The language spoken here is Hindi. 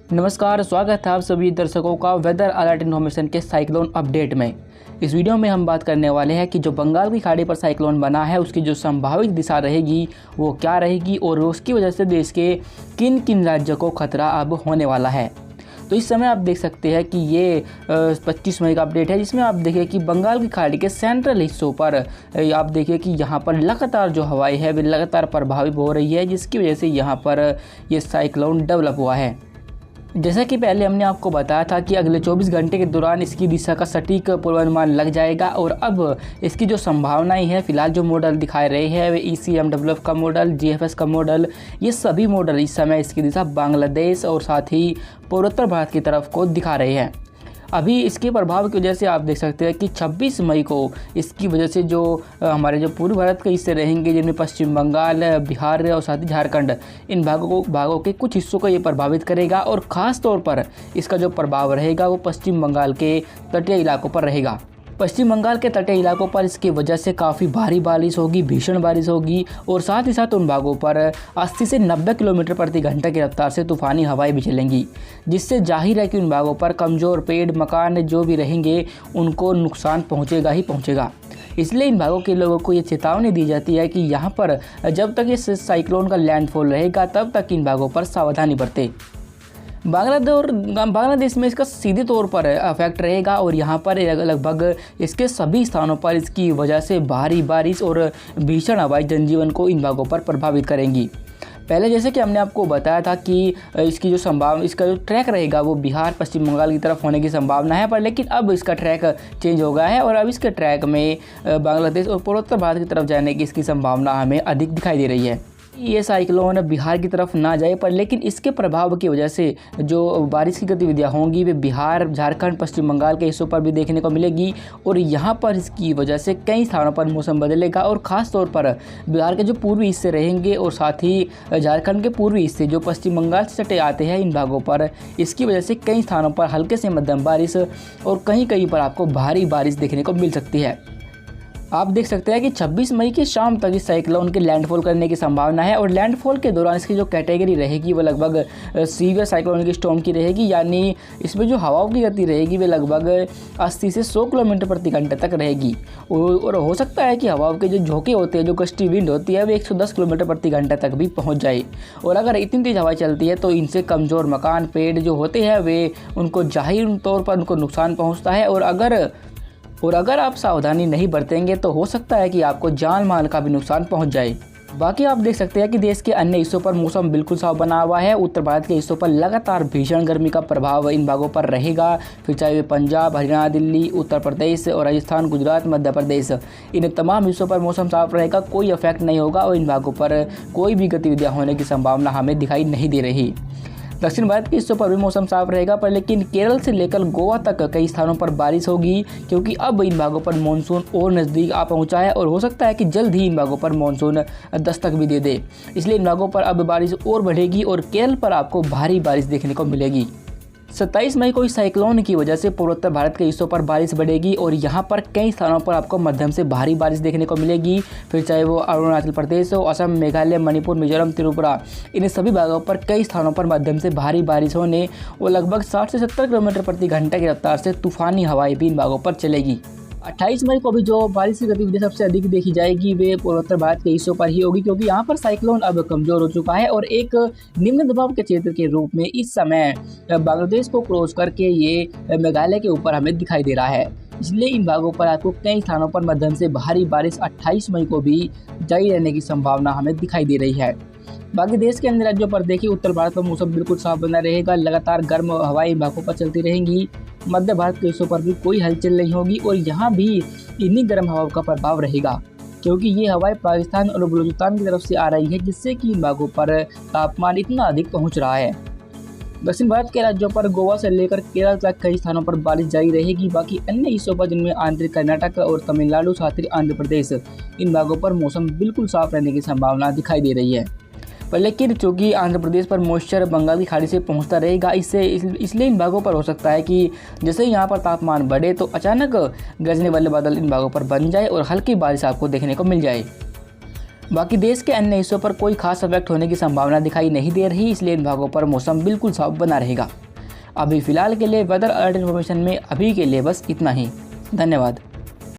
नमस्कार, स्वागत है आप सभी दर्शकों का वेदर अलर्ट इन्फॉर्मेशन के साइक्लोन अपडेट में। इस वीडियो में हम बात करने वाले हैं कि जो बंगाल की खाड़ी पर साइक्लोन बना है उसकी जो संभावित दिशा रहेगी वो क्या रहेगी और उसकी वजह से देश के किन किन राज्यों को खतरा अब होने वाला है। तो इस समय आप देख सकते हैं कि ये 25 मई का अपडेट है, जिसमें आप देखिए कि बंगाल की खाड़ी के सेंट्रल हिस्सों पर आप देखिए कि यहाँ पर लगातार जो हवाएं है वे लगातार प्रभावित हो रही है, जिसकी वजह से यहाँ पर ये साइक्लोन डेवलप हुआ है। जैसा कि पहले हमने आपको बताया था कि अगले 24 घंटे के दौरान इसकी दिशा का सटीक पूर्वानुमान लग जाएगा और अब इसकी जो संभावनाएं हैं, फिलहाल जो मॉडल दिखाए रहे हैं वे ECMWF का मॉडल, GFS का मॉडल, ये सभी मॉडल इस समय इसकी दिशा बांग्लादेश और साथ ही पूर्वोत्तर भारत की तरफ को दिखा रहे हैं। अभी इसके प्रभाव की वजह से आप देख सकते हैं कि 26 मई को इसकी वजह से जो हमारे जो पूर्व भारत के हिस्से रहेंगे, जिनमें पश्चिम बंगाल, बिहार और साथ ही झारखंड, इन भागों के कुछ हिस्सों को ये प्रभावित करेगा और ख़ास तौर पर इसका जो प्रभाव रहेगा वो पश्चिम बंगाल के तटीय इलाकों पर रहेगा। पश्चिम बंगाल के तटीय इलाकों पर इसकी वजह से काफ़ी भारी बारिश होगी, भीषण बारिश होगी और साथ ही साथ उन भागों पर 80 से 90 किलोमीटर प्रति घंटा की रफ्तार से तूफ़ानी हवाएं भी चलेंगी, जिससे जाहिर है कि उन भागों पर कमज़ोर पेड़ मकान जो भी रहेंगे उनको नुकसान पहुंचेगा ही पहुंचेगा। इसलिए इन भागों के लोगों को ये चेतावनी दी जाती है कि यहाँ पर जब तक इस साइक्लोन का लैंडफॉल रहेगा तब तक इन भागों पर सावधानी बरतें। बांग्लादेश में इसका सीधे तौर पर इफेक्ट रहेगा और यहाँ पर लगभग इसके सभी स्थानों पर इसकी वजह से भारी बारिश और भीषण हवाएं जनजीवन को इन भागों पर प्रभावित करेंगी। पहले जैसे कि हमने आपको बताया था कि इसका जो ट्रैक रहेगा वो बिहार पश्चिम बंगाल की तरफ होने की संभावना है, पर लेकिन अब इसका ट्रैक चेंज हो गया है और अब इसके ट्रैक में बांग्लादेश और पूर्वोत्तर भारत की तरफ जाने की इसकी संभावना हमें अधिक दिखाई दे रही है। ये साइक्लोन बिहार की तरफ ना जाए, पर लेकिन इसके प्रभाव की वजह से जो बारिश की गतिविधियां होंगी वे बिहार, झारखंड, पश्चिम बंगाल के हिस्सों पर भी देखने को मिलेगी और यहाँ पर इसकी वजह से कई स्थानों पर मौसम बदलेगा और ख़ास तौर पर बिहार के जो पूर्वी हिस्से रहेंगे और साथ ही झारखंड के पूर्वी हिस्से जो पश्चिम बंगाल से सटे आते हैं, इन भागों पर इसकी वजह से कई स्थानों पर हल्के से मध्यम बारिश और कहीं पर आपको भारी बारिश देखने को मिल सकती है। आप देख सकते हैं कि 26 मई की शाम तक इस साइक्लोन के लैंडफॉल करने की संभावना है और लैंडफॉल के दौरान इसकी जो कैटेगरी रहेगी वो लगभग सीवियर साइक्लोन की स्टॉर्म की रहेगी, यानी इसमें जो हवाओं की गति रहेगी वे लगभग 80 से 100 किलोमीटर प्रति घंटे तक रहेगी और हो सकता है कि हवाओं के जो झोंके होते हैं, जो गस्टी विंड होती है, वे 110 किलोमीटर प्रति घंटे तक भी पहुँच जाए और अगर इतनी तेज़ हवाएँ चलती है तो इनसे कमज़ोर मकान पेड़ जो होते हैं वे उनको जाहिर तौर पर उनको नुकसान पहुँचता है और अगर आप सावधानी नहीं बरतेंगे तो हो सकता है कि आपको जान माल का भी नुकसान पहुंच जाए। बाकी आप देख सकते हैं कि देश के अन्य हिस्सों पर मौसम बिल्कुल साफ बना हुआ है। उत्तर भारत के हिस्सों पर लगातार भीषण गर्मी का प्रभाव इन भागों पर रहेगा, फिर चाहे वे पंजाब, हरियाणा, दिल्ली, उत्तर प्रदेश और राजस्थान, गुजरात, मध्य प्रदेश, इन तमाम हिस्सों पर मौसम साफ रहेगा, कोई इफेक्ट नहीं होगा और इन भागों पर कोई भी गतिविधियाँ होने की संभावना हमें दिखाई नहीं दे रही। दक्षिण भारत के हिस्सों पर भी मौसम साफ रहेगा, पर लेकिन केरल से लेकर गोवा तक कई स्थानों पर बारिश होगी, क्योंकि अब इन भागों पर मानसून और नज़दीक आ पहुंचा है और हो सकता है कि जल्द ही इन भागों पर मानसून दस्तक भी दे दे। इसलिए इन भागों पर अब बारिश और बढ़ेगी और केरल पर आपको भारी बारिश देखने को मिलेगी। 27 मई को इस साइक्लोन की वजह से पूर्वोत्तर भारत के हिस्सों पर बारिश बढ़ेगी और यहाँ पर कई स्थानों पर आपको मध्यम से भारी बारिश देखने को मिलेगी, फिर चाहे वो अरुणाचल प्रदेश हो, असम, मेघालय, मणिपुर, मिजोरम, त्रिपुरा, इन सभी भागों पर कई स्थानों पर मध्यम से भारी बारिश होने और लगभग 60 से 70 किलोमीटर प्रति घंटे की रफ्तार से तूफानी हवाएं भी इन भागों पर चलेगी। 28 मई को भी जो बारिश की गतिविधि सबसे अधिक देखी जाएगी वे पूर्वोत्तर भारत के हिस्सों पर ही होगी, क्योंकि यहाँ पर साइक्लोन अब कमज़ोर हो चुका है और एक निम्न दबाव के क्षेत्र के रूप में इस समय बांग्लादेश को क्रॉस करके ये मेघालय के ऊपर हमें दिखाई दे रहा है। इसलिए इन भागों पर आपको कई स्थानों पर मध्यम से भारी बारिश 28 मई को भी जारी रहने की संभावना हमें दिखाई दे रही है। बाकी देश के अन्य राज्यों पर देखिए, उत्तर भारत में मौसम बिल्कुल साफ बना रहेगा, लगातार गर्म हवाएं भागों पर चलती रहेंगी। मध्य भारत के हिस्सों पर भी कोई हलचल नहीं होगी और यहाँ भी इन्हीं गर्म हवाओं का प्रभाव रहेगा, क्योंकि ये हवाएं पाकिस्तान और बलूचिस्तान की तरफ से आ रही है, जिससे कि इन भागों पर तापमान इतना अधिक पहुँच रहा है। दक्षिण भारत के राज्यों पर गोवा से लेकर केरल तक कई स्थानों पर बारिश जारी रहेगी। बाकी अन्य हिस्सों पर, जिनमें आंध्र कर्नाटक और तमिलनाडु साथ ही आंध्र प्रदेश, इन भागों पर मौसम बिल्कुल साफ रहने की संभावना दिखाई दे रही है। पर लेकिन चूँकि आंध्र प्रदेश पर मॉइस्चर बंगाल की खाड़ी से पहुंचता रहेगा, इसलिए इन भागों पर हो सकता है कि जैसे यहाँ पर तापमान बढ़े तो अचानक गरजने वाले बादल इन भागों पर बन जाए और हल्की बारिश आपको देखने को मिल जाए। बाकी देश के अन्य हिस्सों पर कोई खास इफेक्ट होने की संभावना दिखाई नहीं दे रही, इसलिए इन भागों पर मौसम बिल्कुल साफ बना रहेगा। अभी फ़िलहाल के लिए वेदर अलर्ट इन्फॉर्मेशन में अभी के लिए बस इतना ही। धन्यवाद।